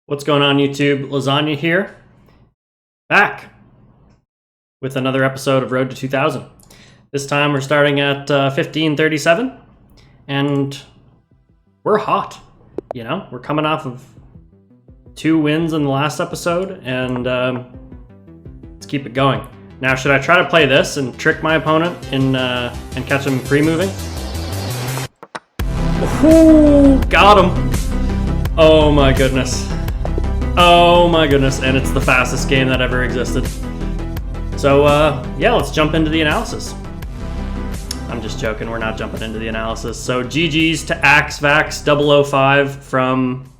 What's going on, YouTube? Lasagna here, back with another episode of Road to 2000. This time we're starting at 1537, and we're hot. You know, we're coming off of 2 wins in the last episode, and let's keep it going. Now, should I try to play this and trick my opponent and catch him pre-moving? Ooh, got him! Oh my goodness. Oh my goodness, and it's the fastest game that ever existed. So, yeah, let's jump into the analysis. I'm just joking, we're not jumping into the analysis. So, GG's to AxVax005 from...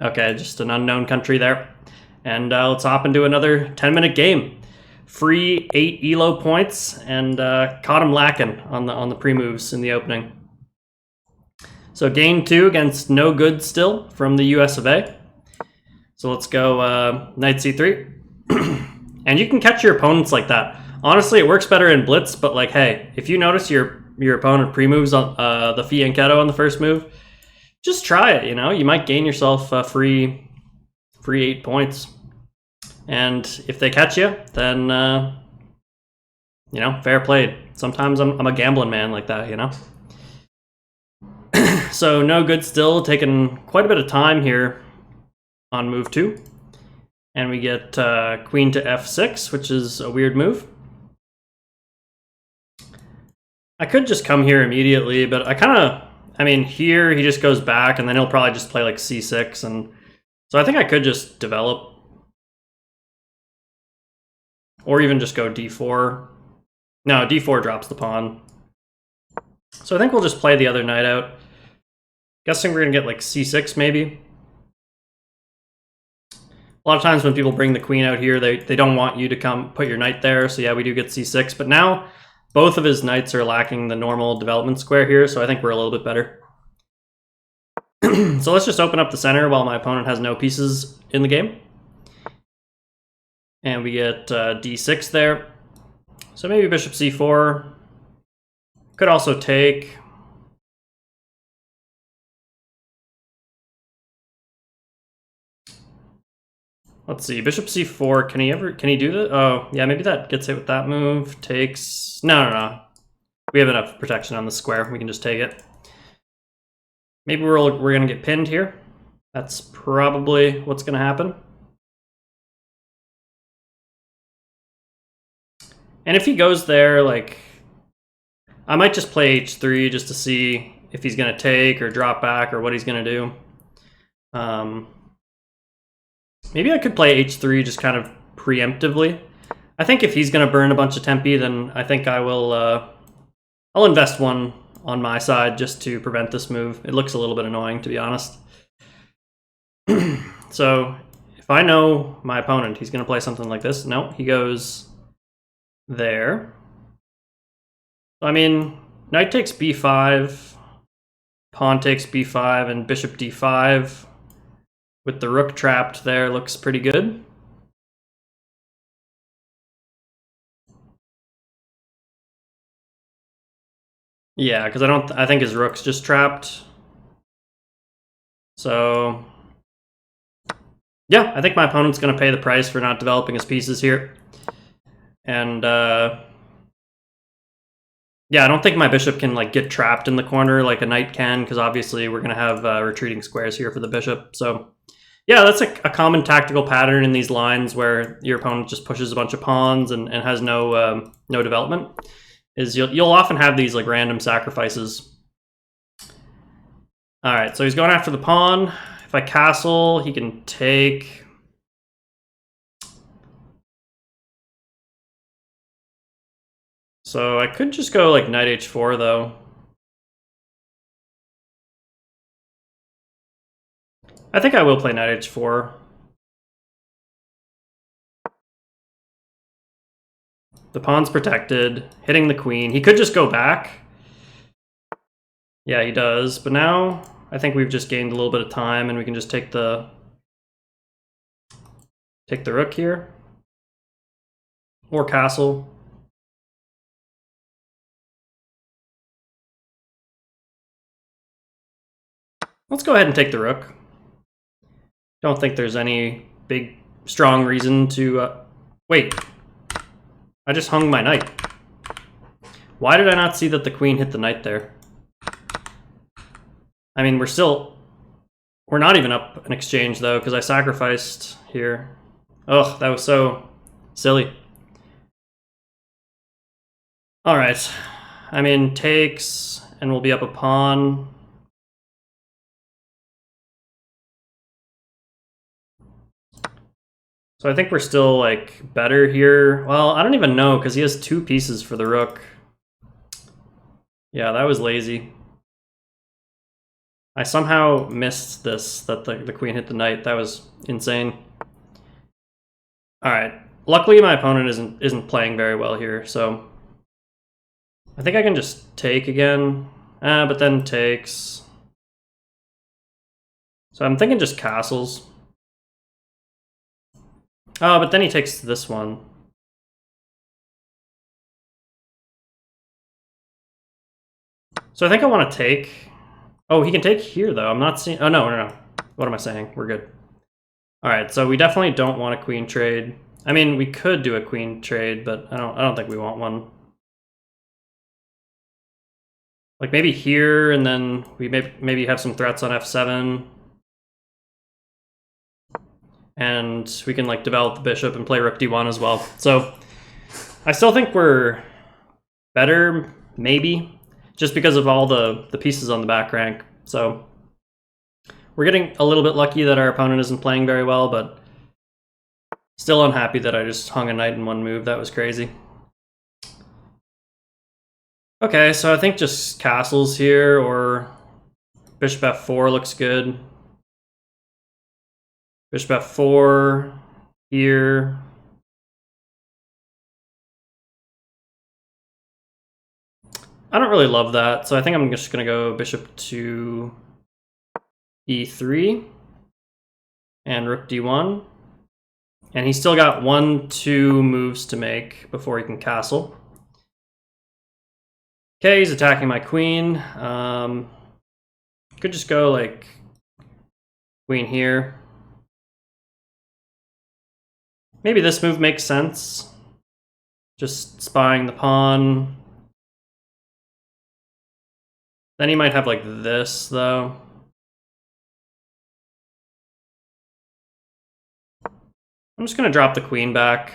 Okay, just an unknown country there. And let's hop into another 10-minute game. Free 8 ELO points, and caught him lacking on the pre-moves in the opening. So game 2 against No Good still from the US of A. So let's go knight c3. And you can catch your opponents like that. Honestly, it works better in blitz, but like, hey, if you notice your opponent pre-moves on the fianchetto on the first move, just try it, you know? You might gain yourself free 8 points. And if they catch you, then, you know, fair played. Sometimes I'm a gambling man like that, you know? So No Good still, taking quite a bit of time here on move 2. And we get queen to f6, which is a weird move. I could just come here immediately, but I mean, here he just goes back, and then he'll probably just play like c6. And so I think I could just develop. Or even just go d4. No, d4 drops the pawn. So I think we'll just play the other knight out. Guessing we're going to get like c6 maybe. A lot of times when people bring the queen out here, they don't want you to come put your knight there. So yeah, we do get c6. But now both of his knights are lacking the normal development square here. So I think we're a little bit better. So let's just open up the center while my opponent has no pieces in the game. And we get d6 there. So maybe bishop c4. Could also take... Let's see, bishop c4, can he do that? Oh, yeah, maybe that gets hit with that move. Takes... No. We have enough protection on the square. We can just take it. Maybe we're going to get pinned here. That's probably what's going to happen. And if he goes there, like... I might just play h3 just to see if he's going to take or drop back or what he's going to do. Maybe I could play h3 just kind of preemptively. I think if he's going to burn a bunch of tempi, then I think I will... I'll invest one on my side just to prevent this move. It looks a little bit annoying, to be honest. So if I know my opponent, he's going to play something like this. No, he goes there. I mean, knight takes b5, pawn takes b5, and bishop d5 with the rook trapped there looks pretty good. Yeah, because I think his rook's just trapped. So yeah, I think my opponent's going to pay the price for not developing his pieces here. And yeah, I don't think my bishop can like get trapped in the corner like a knight can, because obviously we're going to have retreating squares here for the bishop. So yeah, that's a common tactical pattern in these lines where your opponent just pushes a bunch of pawns and has no development. Is you'll often have these like random sacrifices. All right, so he's going after the pawn. If I castle, he can take. So I could just go like knight h4 though. I think I will play knight h4. The pawn's protected, hitting the queen. He could just go back. Yeah, he does. But now I think we've just gained a little bit of time, and we can just take the rook here. Or castle. Let's go ahead and take the rook. Don't think there's any big, strong reason to... wait. I just hung my knight. Why did I not see that the queen hit the knight there? I mean, we're not even up an exchange, though, because I sacrificed here. Ugh, that was so silly. Alright. I mean, takes, and we'll be up a pawn. So I think we're still, like, better here. Well, I don't even know, because he has 2 pieces for the rook. Yeah, that was lazy. I somehow missed this, that the queen hit the knight. That was insane. Alright. Luckily, my opponent isn't playing very well here, so... I think I can just take again. But then takes. So I'm thinking just castles. Oh, but then he takes this one. So I think I want to take... Oh, he can take here, though. I'm not seeing... Oh, no. What am I saying? We're good. Alright, so we definitely don't want a queen trade. I mean, we could do a queen trade, but I don't think we want one. Like, maybe here, and then we maybe have some threats on f7. And we can, like, develop the bishop and play rook d1 as well. So I still think we're better, maybe, just because of all the pieces on the back rank. So we're getting a little bit lucky that our opponent isn't playing very well, but still unhappy that I just hung a knight in one move. That was crazy. Okay, so I think just castles here, or bishop f4 looks good. Bishop f4 here. I don't really love that, so I think I'm just going to go bishop to e3 and rook d1. And he's still got 1-2 moves to make before he can castle. Okay, he's attacking my queen. Could just go like queen here. Maybe this move makes sense. Just spying the pawn. Then he might have like this, though. I'm just going to drop the queen back.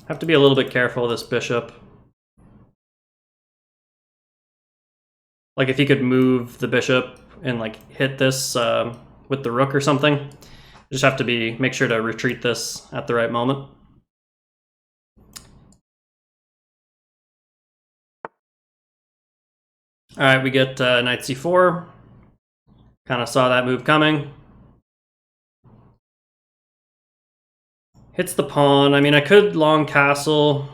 Have to be a little bit careful of this bishop. Like if he could move the bishop and like hit this with the rook or something. Just have to make sure to retreat this at the right moment. All right, we get knight c4. Kind of saw that move coming. Hits the pawn. I mean, I could long castle.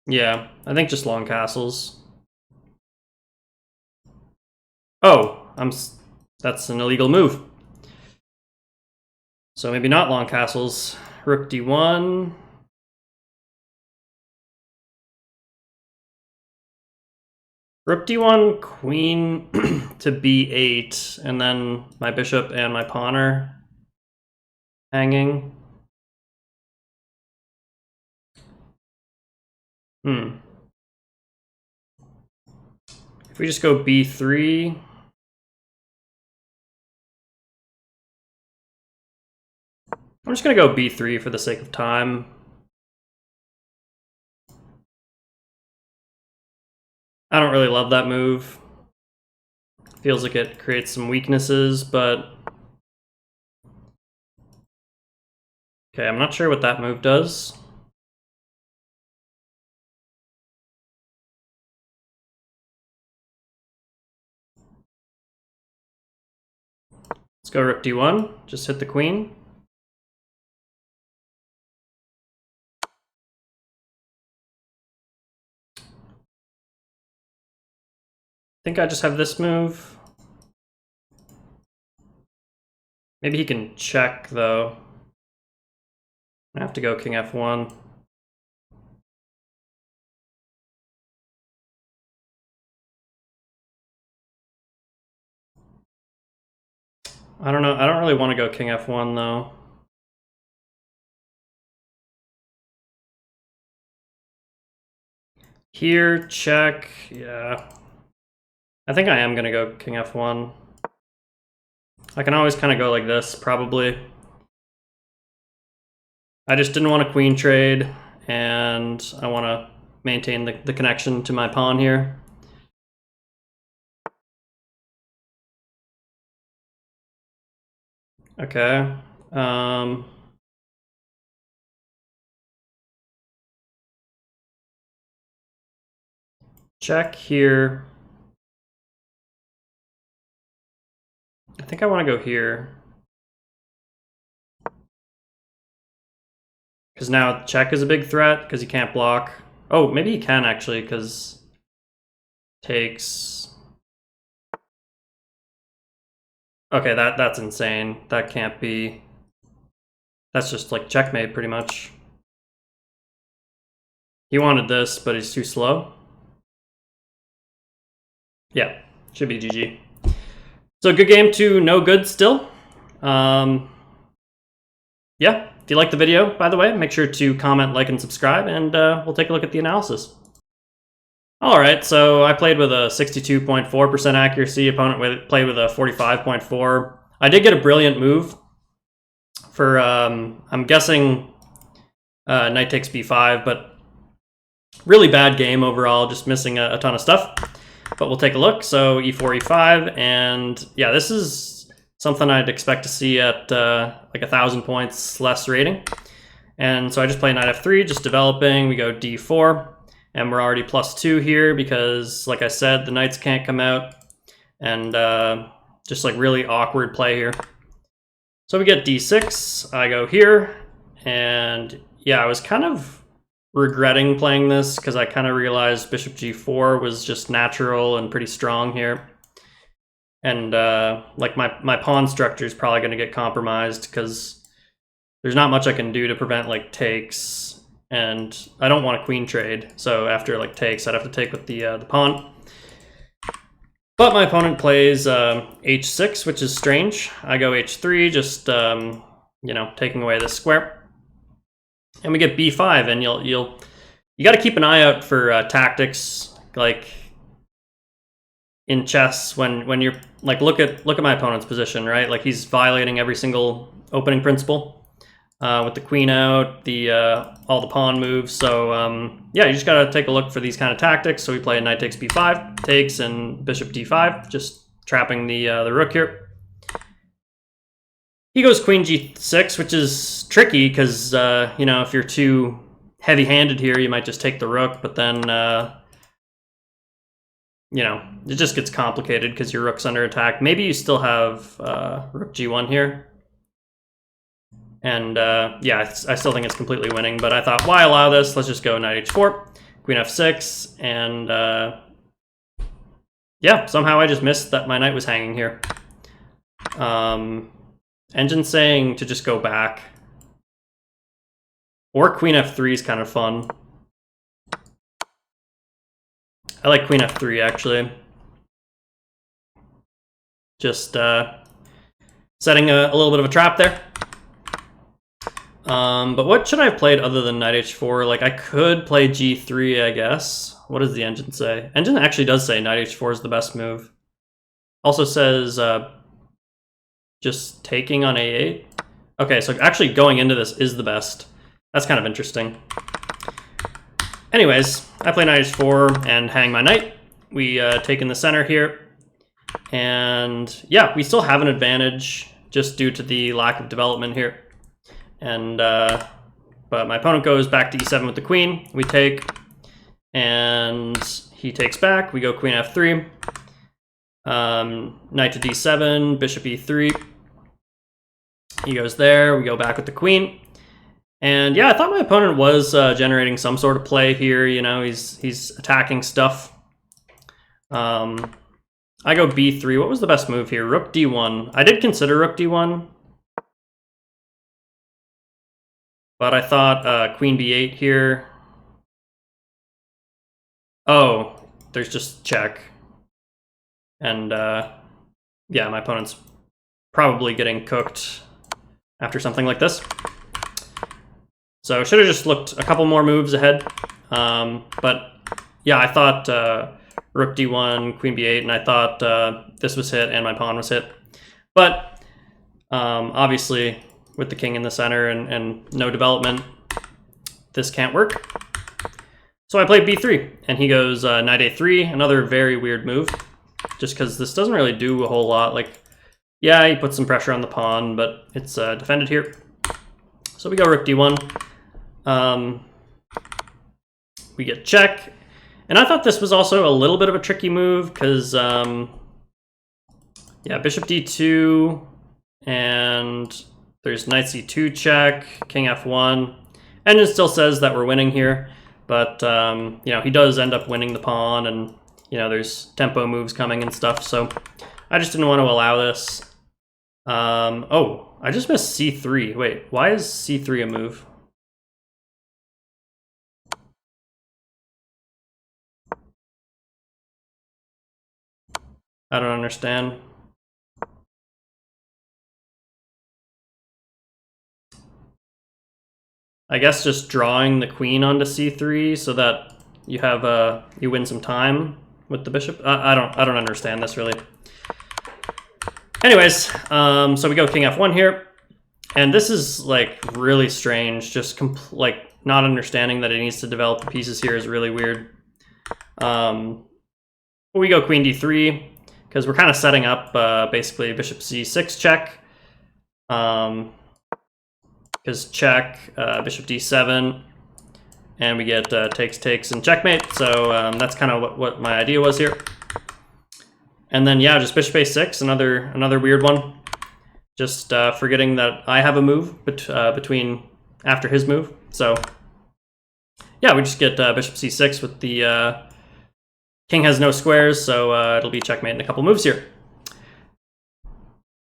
Yeah, I think just long castles. Oh, that's an illegal move. So maybe not long castles. Rook d1. Rook d1, queen to b8, and then my bishop and my pawn are hanging. If we just go b3... I'm just going to go b3 for the sake of time. I don't really love that move. Feels like it creates some weaknesses, but... Okay, I'm not sure what that move does. Let's go rook d1, just hit the queen. I think I just have this move. Maybe he can check, though. I have to go king f1. I don't know. I don't really want to go king f1 though. Here, check. Yeah. I think I am going to go king f1. I can always kind of go like this, probably. I just didn't want a queen trade, and I want to maintain the connection to my pawn here. Okay. Check here. I think I want to go here. Because now check is a big threat, because he can't block. Oh, maybe he can actually, because takes... Okay, that's insane. That can't be... That's just like checkmate, pretty much. He wanted this, but he's too slow. Yeah, should be GG. So good game to no good still. Yeah, if you liked the video, by the way, make sure to comment, like, and subscribe, and we'll take a look at the analysis. All right, so I played with a 62.4% accuracy. Opponent played with a 45.4. I did get a brilliant move for, I'm guessing knight takes b5, but really bad game overall, just missing a ton of stuff. But we'll take a look. So e4, e5, and yeah, this is something I'd expect to see at like 1,000 points less rating. And so I just play knight f3, just developing. We go d4, and we're already +2 here because, like I said, the knights can't come out, and just like really awkward play here. So we get d6, I go here, and yeah, I was kind of regretting playing this because I kind of realized bishop g4 was just natural and pretty strong here. And like my pawn structure is probably going to get compromised because there's not much I can do to prevent like takes, and I don't want a queen trade. So after like takes, I'd have to take with the pawn. But my opponent plays h6, which is strange. I go h3, just you know, taking away this square. And we get b5, and you got to keep an eye out for tactics, like in chess when you're like look at my opponent's position, right? Like he's violating every single opening principle with the queen out, all the pawn moves. So yeah, you just got to take a look for these kind of tactics. So we play a knight takes b5, takes, and bishop d5, just trapping the rook here. He goes queen g6, which is tricky because, you know, if you're too heavy-handed here, you might just take the rook, but then, you know, it just gets complicated because your rook's under attack. Maybe you still have rook g1 here. And, yeah, I still think it's completely winning, but I thought, why allow this? Let's just go knight h4, queen f6, and, yeah, somehow I just missed that my knight was hanging here. Engine saying to just go back. Or queen f3 is kind of fun. I like queen f3, actually. Just setting a little bit of a trap there. But what should I have played other than knight h4? Like, I could play g3, I guess. What does the engine say? Engine actually does say knight h4 is the best move. Also says just taking on a8. Okay, so actually going into this is the best. That's kind of interesting. Anyways, I play knight h4 and hang my knight. We take in the center here. And yeah, we still have an advantage just due to the lack of development here. And but my opponent goes back to e7 with the queen. We take, and he takes back. We go queen f3. Knight to d7, bishop e3. He goes there, we go back with the queen. And yeah, I thought my opponent was generating some sort of play here. You know, he's attacking stuff. I go b3. What was the best move here? Rook d1. I did consider rook d1. But I thought queen b8 here. Oh, there's just check. And yeah, my opponent's probably getting cooked after something like this. So should have just looked a couple more moves ahead. But yeah, I thought rook d1, queen b8, and I thought this was hit and my pawn was hit. But obviously, with the king in the center and no development, this can't work. So I played b3, and he goes knight a3, another very weird move, just because this doesn't really do a whole lot. Like, yeah, he puts some pressure on the pawn, but it's defended here. So we go rook d1. We get check. And I thought this was also a little bit of a tricky move, because, yeah, bishop d2, and there's knight c2 check, king f1, and it still says that we're winning here. But, you know, he does end up winning the pawn, and, you know, there's tempo moves coming and stuff, so I just didn't want to allow this. Oh, I just missed c3. Wait, why is c3 a move? I don't understand. I guess just drawing the queen onto c3 so that you have you win some time with the bishop. I don't understand this really. Anyways, so we go king f1 here, and this is like really strange. Just like not understanding that it needs to develop the pieces here is really weird. We go queen d3 because we're kind of setting up basically bishop c6 check. Because check, bishop d7, and we get takes, and checkmate. So that's kind of what my idea was here. And then, yeah, just bishop a6, another weird one. Just forgetting that I have a move between after his move. So, yeah, we just get bishop c6 with the king has no squares, so it'll be checkmate in a couple moves here.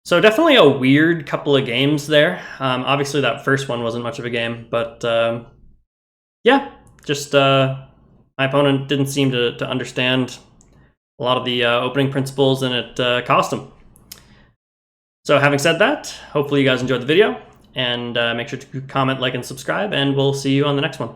So definitely a weird couple of games there. Obviously that first one wasn't much of a game, but yeah, just my opponent didn't seem to understand a lot of the opening principles, and it cost him. So having said that, hopefully you guys enjoyed the video, and make sure to comment, like, and subscribe, and we'll see you on the next one.